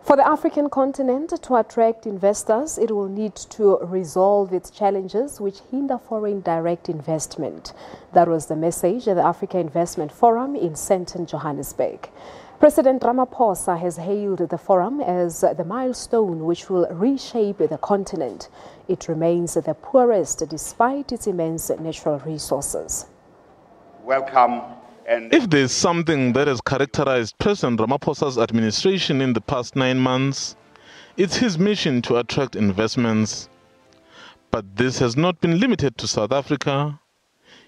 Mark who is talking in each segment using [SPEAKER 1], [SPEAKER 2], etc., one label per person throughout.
[SPEAKER 1] For the African continent to attract investors, it will need to resolve its challenges which hinder foreign direct investment. That was the message at the Africa Investment Forum in Sandton, Johannesburg. President Ramaphosa has hailed the forum as the milestone which will reshape the continent. It remains the poorest despite its immense natural resources.
[SPEAKER 2] Welcome. And
[SPEAKER 3] if there's something that has characterized President Ramaphosa's administration in the past 9 months, it's his mission to attract investments. But this has not been limited to South Africa.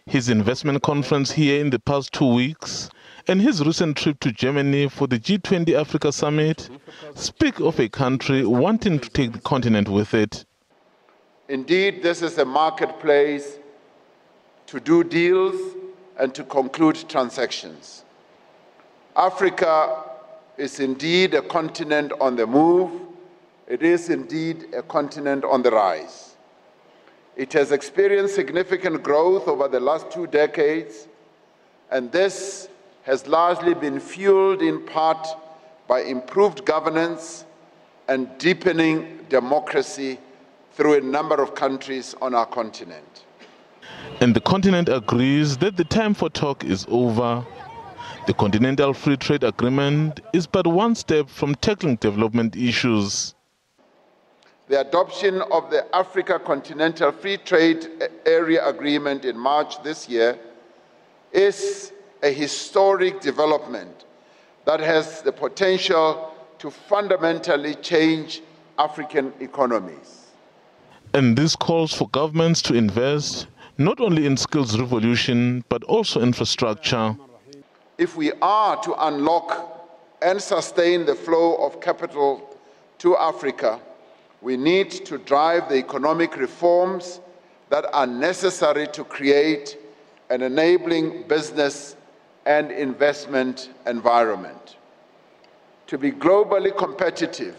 [SPEAKER 3] His investment conference here in the past 2 weeks and his recent trip to Germany for the G20 Africa Summit speak of a country wanting to take the continent with it.
[SPEAKER 4] Indeed, this is a marketplace to do deals and to conclude transactions. Africa is indeed a continent on the move. It is indeed a continent on the rise. It has experienced significant growth over the last 2 decades, and this has largely been fueled in part by improved governance and deepening democracy through a number of countries on our continent.
[SPEAKER 3] And the continent agrees that the time for talk is over. The Continental Free Trade Agreement is but one step from tackling development issues.
[SPEAKER 4] The adoption of the Africa Continental Free Trade Area Agreement in March this year is a historic development that has the potential to fundamentally change African economies.
[SPEAKER 3] And this calls for governments to invest not only in skills revolution, but also infrastructure.
[SPEAKER 4] If we are to unlock and sustain the flow of capital to Africa, we need to drive the economic reforms that are necessary to create an enabling business and investment environment. To be globally competitive,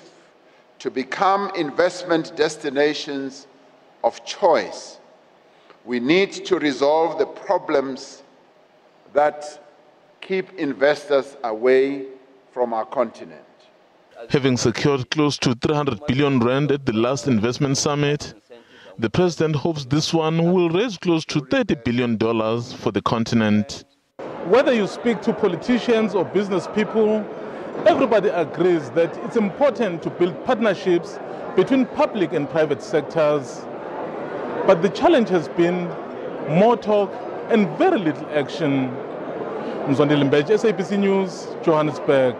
[SPEAKER 4] to become investment destinations of choice, we need to resolve the problems that keep investors away from our continent.
[SPEAKER 3] Having secured close to 300 billion rand at the last investment summit, the president hopes this one will raise close to $30 billion for the continent.
[SPEAKER 5] Whether you speak to politicians or business people, everybody agrees that it's important to build partnerships between public and private sectors. But the challenge has been more talk and very little action. Mzwandile Mbeje, SABC News, Johannesburg.